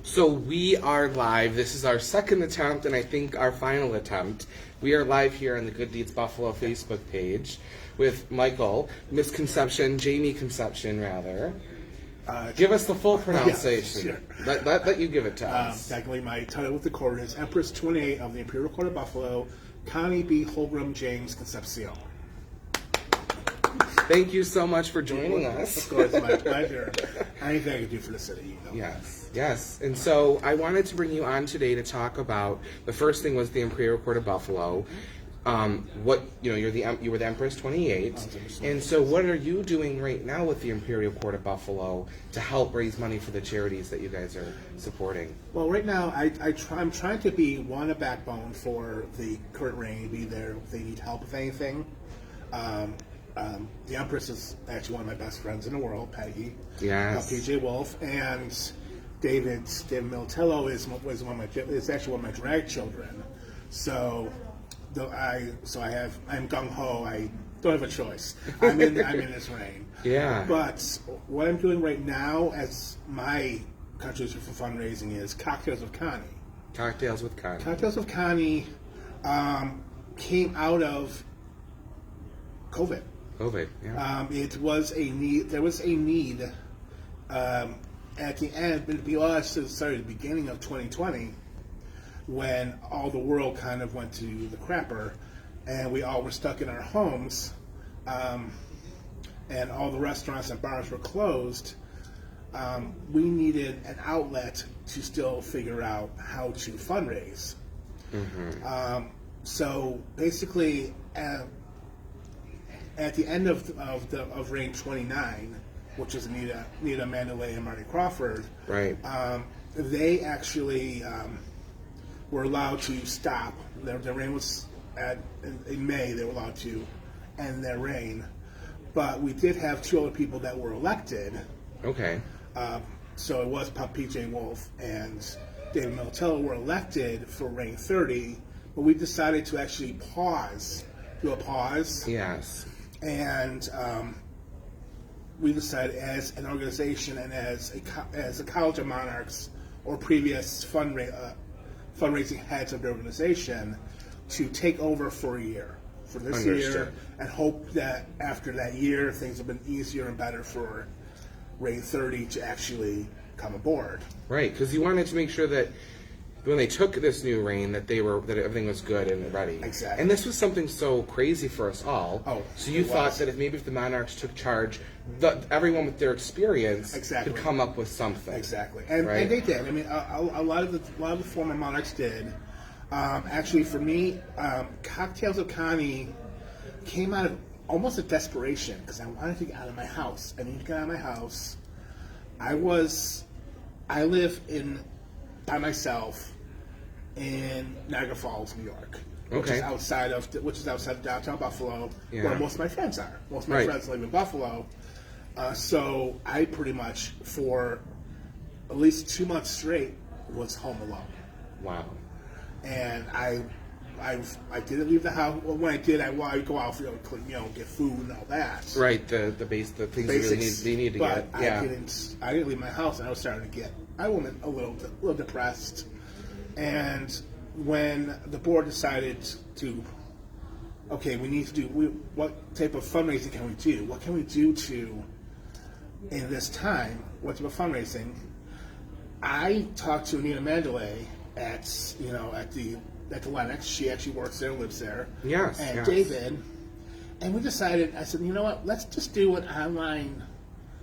So we are live. This is our second attempt, and I think our final attempt. We are live here on the Good Deeds Buffalo Facebook page with Michael, Miss Concepcion, Jamie Concepcion, rather. Give us the full pronunciation. Sure. Let you give it to us. Technically, my title with the court is Empress 28 of the Imperial Court of Buffalo, Connie B. Holgram James Concepcion. Thank you so much for joining us. Of course, my pleasure. Anything I can do for the city, you know. Yes. And so I wanted to bring you on today to talk about, the first thing was the Imperial Court of Buffalo. You were the Empress 28, and so what are you doing right now with the Imperial Court of Buffalo to help raise money for the charities that you guys are supporting? Well, right now, I'm trying to be a backbone for the current reign, be there if they need help with anything. The Empress is actually one of my best friends in the world, Peggy. Yes. PJ Wolf, and David Militello is actually one of my drag children. So I'm gung ho. I don't have a choice. I'm in this reign. Yeah. But what I'm doing right now, as my contribution for fundraising, is Cocktails with Connie. Cocktails with Connie. Cocktails with Connie came out of COVID. Yeah. It was a need. There was a need at the end, but it started at the beginning of 2020, when all the world kind of went to the crapper, and we all were stuck in our homes, and all the restaurants and bars were closed. We needed an outlet to still figure out how to fundraise. Mm-hmm. So basically, at the end of Reign 29, which is Anita Mandalay and Marty Crawford, right? They actually were allowed to stop. Their reign was in May. They were allowed to end their reign, but we did have two other people that were elected. Okay. So it was PJ Wolf and David Militello were elected for Reign 30, but we decided to actually do a pause. Yes. And we decided, as an organization and as a College of Monarchs or previous fundraising heads of the organization, to take over for a year, for this year, and hope that after that year things have been easier and better for Reign 30 to actually come aboard. Right, because you wanted to make sure that when they took this new reign, that everything was good and ready. Exactly. And this was something so crazy for us all. Oh, so you thought that if the monarchs took charge, everyone with their experience could come up with something. Exactly, and they did. I mean, a lot of the former monarchs did. Actually, for me, Cocktails of Connie came out of almost a desperation because I wanted to get out of my house. I needed to get out of my house. I live by myself in Niagara Falls, New York, which is outside of downtown Buffalo, where most of my friends are. Most of my friends live in Buffalo, so I pretty much, for at least 2 months straight, was home alone. Wow. And I didn't leave the house. Well, when I did, I go out for get food and all that. Right, the things Basics, you need to get. Yeah. I didn't leave my house, and I was starting to get a little depressed. And when the board decided to, we need to do, what type of fundraising can we do? What can we do in this time? What type of fundraising? I talked to Anita Mandalay at the Lennox. She actually works there and lives there. Yes. And David, and we decided. I said, you know what? Let's just do an online,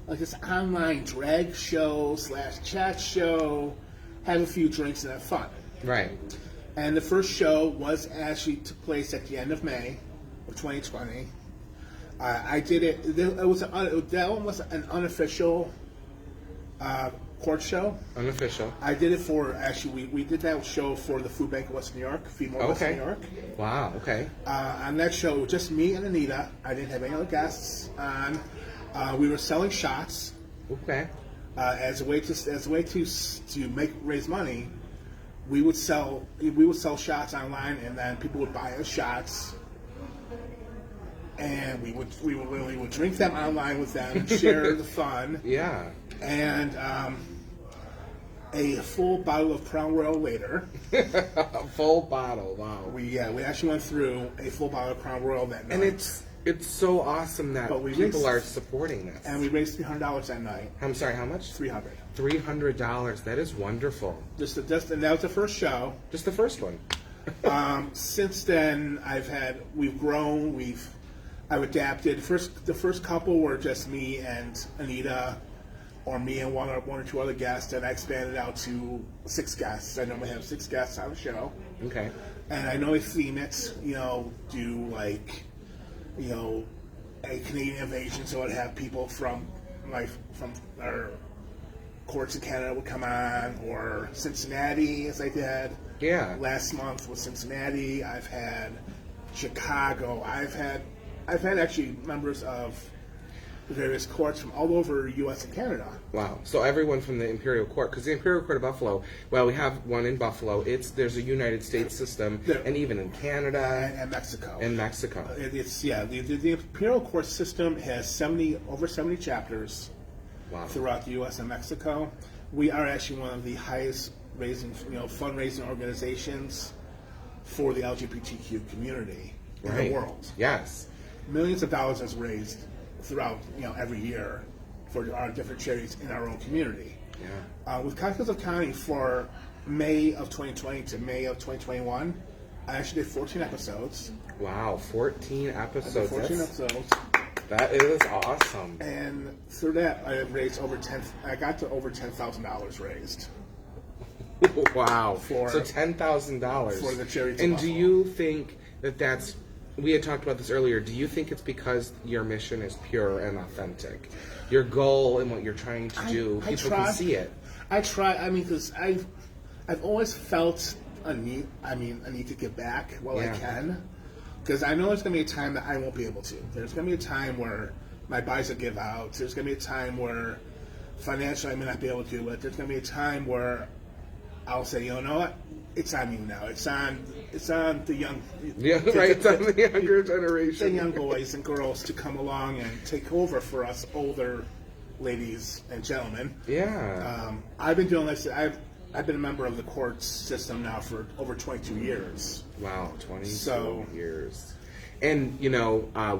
this online drag show / chat show. Have a few drinks and have fun. Right. And the first show took place at the end of May of 2020. I did it. That was an unofficial court show. Unofficial. I did it we did that show for the Food Bank of West New York, Feed More West New York. Wow, okay. On that show, it was just me and Anita. I didn't have any other guests on. We were selling shots. Okay. As a way to raise money, we would sell shots online, and then people would buy us shots, and we would drink them online with them, share the fun. Yeah. And a full bottle of Crown Royal later. A full bottle, wow. We actually went through a full bottle of Crown Royal that night. And it's so awesome that people are supporting this. And we raised $300 that night. I'm sorry, how much? $300. $300. That is wonderful. And that was the first show. Just the first one. Since then, we've grown. I've adapted. The first couple were just me and Anita, or me and one or two other guests, and I expanded out to 6 guests. I normally have 6 guests on the show. Okay. And I normally theme it, do like, a Canadian invasion, so I'd have people from our courts in Canada would come on, or Cincinnati, as I did. Yeah. Last month was Cincinnati. I've had Chicago. I've had actually members of the various courts from all over U.S. and Canada. Wow. So everyone from the Imperial Court, because the Imperial Court of Buffalo, well, we have one in Buffalo. There's a United States system, and even in Canada and Mexico. And Mexico. The Imperial Court system has over 70 chapters. Wow. Throughout the U.S. and Mexico. We are actually one of the highest fundraising organizations for the LGBTQ community in the world. Yes. Millions of dollars is raised throughout, every year for our different charities in our own community. Yeah. With Cocktails of Connie for May of 2020 to May of 2021, I actually did 14 episodes. Wow, 14 episodes. 14 episodes. That is awesome. And through that, I raised I got to over $10,000 raised. Wow. So $10,000 for the charity. And do you think that's? We had talked about this earlier. Do you think it's because your mission is pure and authentic? Your goal and what you're trying to do, people can see it. I try. I mean, because I've always felt a need to give back while I can. Because I know there's going to be a time that I won't be able to. There's going to be a time where my buys will give out. There's going to be a time where financially I may not be able to. But there's going to be a time where I'll say, you know what? It's on you now. It's on the young. Yeah, right. It's on the younger generation. The young boys and girls to come along and take over for us older ladies and gentlemen. Yeah. I've been doing this. I've been a member of the court system now for over 22 years. Wow, 22 years. And,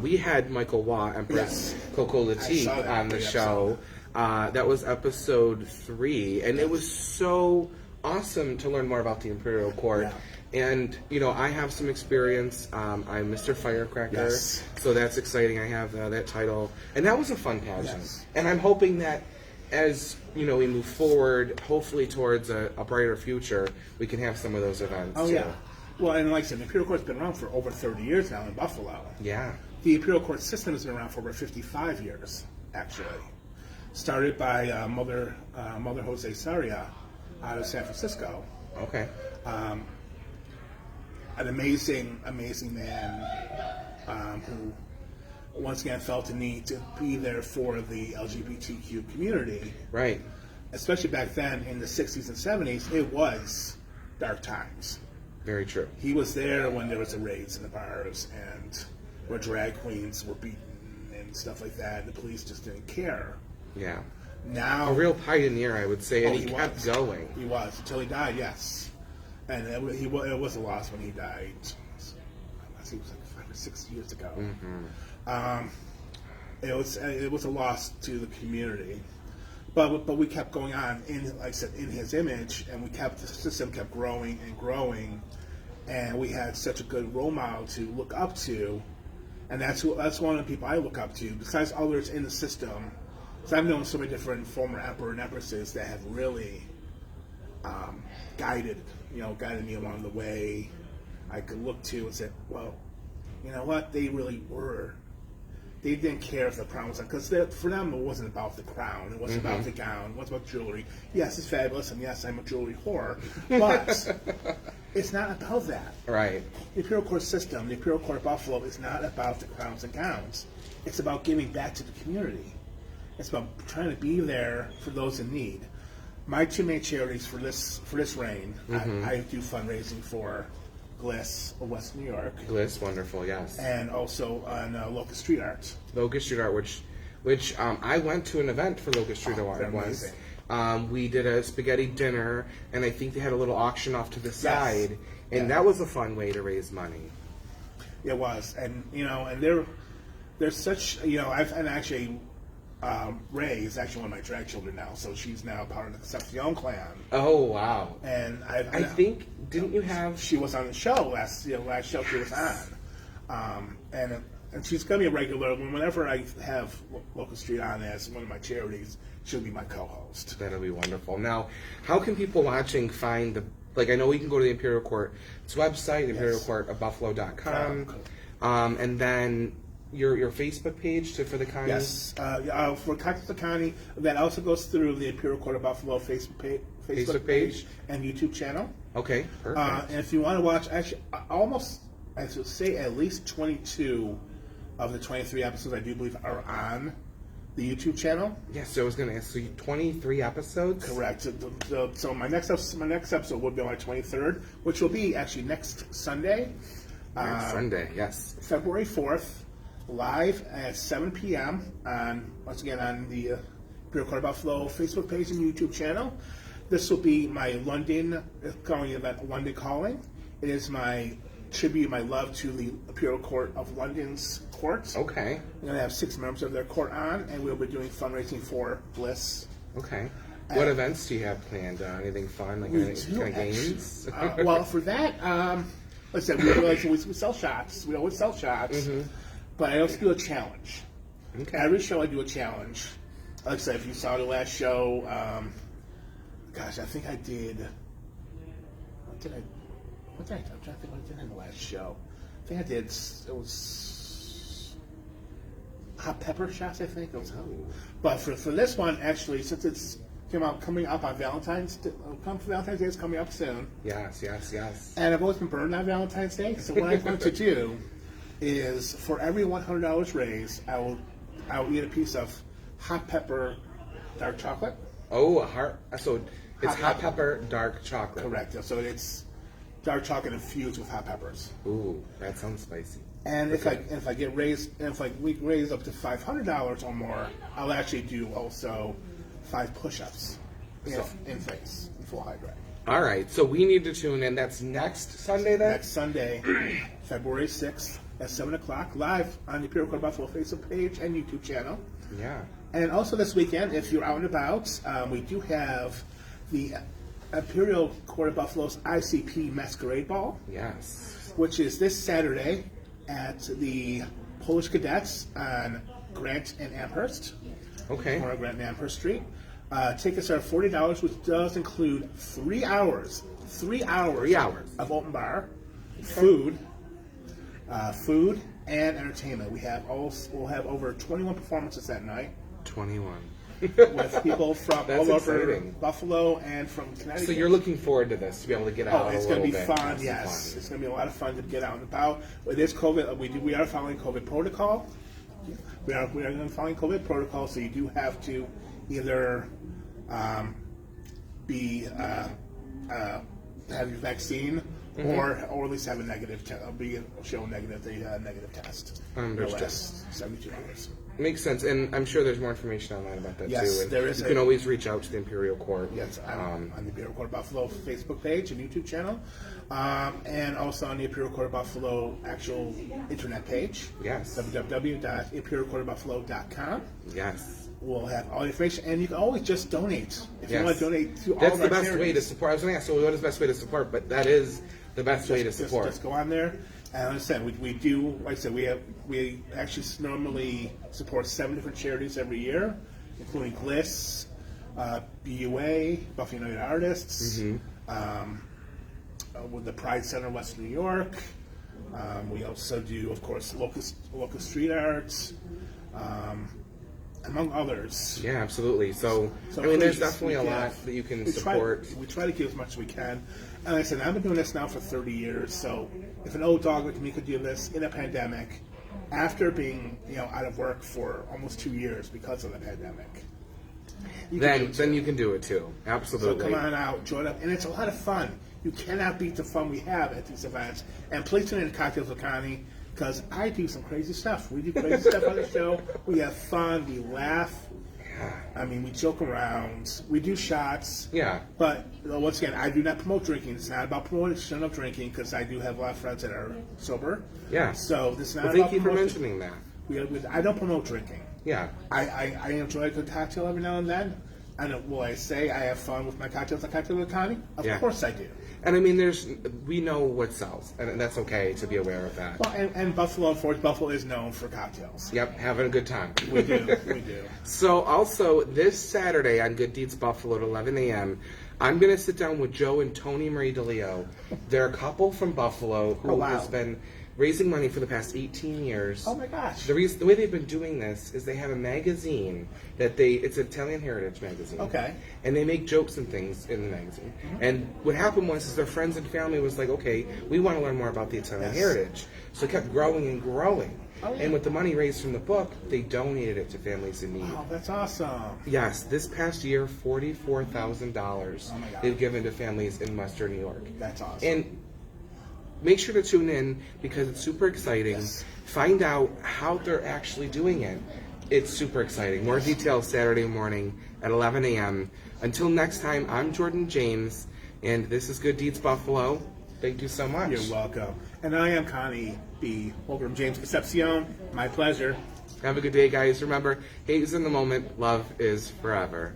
we had Michael Waugh, Empress Coco Latif on the show. That was episode 3. And it was so awesome to learn more about the Imperial Court. Yeah. And, I have some experience. I'm Mr. Firecracker. Yes. So that's exciting. I have that title. And that was a fun pageant. Yes. And I'm hoping that as we move forward, hopefully towards a brighter future, we can have some of those events. Oh, yeah. Well, and like I said, the Imperial Court's been around for over 30 years now in Buffalo. Yeah. The Imperial Court system has been around for over 55 years, actually. Started by Mother Jose Saria out of San Francisco. Okay. An amazing man who once again felt the need to be there for the LGBTQ community. Right. Especially back then in the 60s and 70s, it was dark times. Very true. He was there when there was the raids in the bars and where drag queens were beaten and stuff like that. The police just didn't care. Yeah. Now, a real pioneer, I would say, and he kept going. He was until he died. Yes, and it was a loss when he died. I think it was like 5 or 6 years ago. Mm-hmm. It was a loss to the community, but we kept going on like I said, in his image, and the system kept growing and growing, and we had such a good role model to look up to, and that's one of the people I look up to besides others in the system. So I've known so many different former emperor and empresses that have really guided me along the way. I could look to and say, well, you know what? They really were. They didn't care if the crown was on, because for them it wasn't about the crown. It wasn't about the gown. It wasn't about jewelry. Yes, it's fabulous, and yes, I'm a jewelry whore, but it's not about that. Right. The Imperial Court system, the Imperial Court of Buffalo, is not about the crowns and gowns. It's about giving back to the community. It's about trying to be there for those in need. My 2 main charities for this reign, I do fundraising for Gliss of West New York. Gliss, wonderful, yes. And also on Locust Street Art. Locust Street Art, which I went to an event for Locust Street Art once. We did a spaghetti dinner, and I think they had a little auction off to the side, and that was a fun way to raise money. It was, and and they're such, and actually, Ray is actually one of my drag children now, so she's now part of the Concepcion clan. Oh wow! And I think didn't you have? She was on the show last show she was on, and she's gonna be a regular. Whenever I have Locust Street on as one of my charities, she'll be my co-host. That'll be wonderful. Now, how can people watching find the? Like, I know we can go to the Imperial Court's website, imperialcourtofbuffalo.com, and then your Facebook page for the Connie. Yes, for Cocktails of Connie, that also goes through the Imperial Court of Buffalo Facebook page and YouTube channel. Okay, perfect. And if you want to watch, actually, I should say at least 22 of the 23 episodes I do believe are on the YouTube channel. Yes, so I was going to ask, so 23 episodes? Correct. So my next episode will be on my 23rd, which will be actually next Sunday. Next Sunday, yes. February 4th, live at 7 p.m. Once again on the Imperial Court of Buffalo Facebook page and YouTube channel. This will be my London Calling. It is my tribute, my love to the Imperial Court of London's court. Okay. We're going to have 6 members of their court on, and we'll be doing fundraising for Bliss. Okay. What events do you have planned? Anything fun? Like any kind of games? Well, for that, like I said, we sell shots. We always sell shots. Mm-hmm. But I also do a challenge. Okay. Every show I do a challenge. Like I said, if you saw the last show, I think I did. I'm trying to think what I did in the last show. I think I did. It was hot pepper shots. I think it was. But for this one, actually, since it's coming up on Valentine's Day is coming up soon. Yes. And I've always been burned on Valentine's Day. So what I'm going to do is, for every $100 raised, I will eat a piece of hot pepper dark chocolate. Oh, so it's hot pepper dark chocolate. Correct. So it's dark chocolate infused with hot peppers. Ooh, that sounds spicy. And if we raise up to $500 or more, I'll actually do also 5 push-ups in full hydrate. All right, so we need to tune in. That's next Sunday then? Next Sunday, February 6th at 7 o'clock, live on the Imperial Court of Buffalo Facebook page and YouTube channel. Yeah. And also this weekend, if you're out and about, we do have the Imperial Court of Buffalo's ICP Masquerade Ball. Yes. Which is this Saturday at the Polish Cadets on Grant and Amherst. Okay. Or Grant and Amherst Street. Tickets are $40, which does include 3 hours. 3 hours of open bar, food and entertainment. We'll have over 21 performances that night. 21. With people from all over exciting. Buffalo and from Connecticut. So you're looking forward to this, to be able to get out Oh, it's a going little to be bit. fun, yes. It's going to be a lot of fun to get out and about. With this COVID, we are following COVID protocol. We are following COVID protocol, so you do have to either have your vaccine or at least have a negative show negative test in the last 72 hours. Makes sense, and I'm sure there's more information online about that too. Yes, And there is. You can always reach out to the Imperial Court. Yes, on the Imperial Court of Buffalo Facebook page and YouTube channel, and also on the Imperial Court of Buffalo actual internet page. Yes. www.imperialcourtofbuffalo.com. Yes. We'll have all the information, and you can always just donate if you Yes. want to donate to all That's of the our best way to charities. support. I was going to ask, so what is the best way to support? But that is the best way to support. Just go on there. And like I said, we do. Like I said, we actually normally support 7 different charities every year, including Bliss, BUA, Buffalo United Artists, with the Pride Center, Western New York. We also do, of course, Locust Street Arts, among others. Yeah, absolutely. So I mean, there's definitely a lot that you can support. We try to give as much as we can. And like I said, I've been doing this now for 30 years, so if an old dog like me could do this in a pandemic, after being out of work for almost 2 years because of the pandemic, then you can do it too. Absolutely. So come on out, join up, and it's a lot of fun. You cannot beat the fun we have at these events. And please tune in to Cocktails with Connie, because I do some crazy stuff. We do crazy stuff on the show. We have fun. We laugh. I mean, we joke around, we do shots. Yeah. But once again, I do not promote drinking. It's not about promotion of drinking because I do have a lot of friends that are sober. Yeah. So this is not Well, about thank you for promotion. mentioning that. I don't promote drinking. Yeah. I enjoy a good cocktail every now and then. And will I say I have fun with my cocktails and cocktail with Connie? Of Yeah. course I do. And I mean, we know what sells, and that's okay to be aware of that. Well, and Buffalo, of course, Buffalo is known for cocktails. Yep, having a good time. We do, we do. So also, this Saturday on Good Deeds Buffalo at 11 a.m., I'm going to sit down with Joe and Tony Marie DeLeo. They're a couple from Buffalo who has been raising money for the past 18 years. Oh my gosh. The way they've been doing this is they have a magazine it's an Italian heritage magazine. Okay. And they make jokes and things in the magazine. And what happened was their friends and family was like, okay, we want to learn more about the Italian heritage. So it kept growing and growing. Oh, yeah. And with the money raised from the book, they donated it to families in need. Oh, that's awesome. Yes, this past year, $44,000 Oh my God. they've given to families in Western New York. That's awesome. And make sure to tune in because it's super exciting. Yes. Find out how they're actually doing it. It's super exciting. More details Saturday morning at 11 a.m. Until next time, I'm Jordan James, and this is Good Deeds Buffalo. Thank you so much. You're welcome. And I am Connie B. Holgram James Concepcion. My pleasure. Have a good day, guys. Remember, hate is in the moment, love is forever.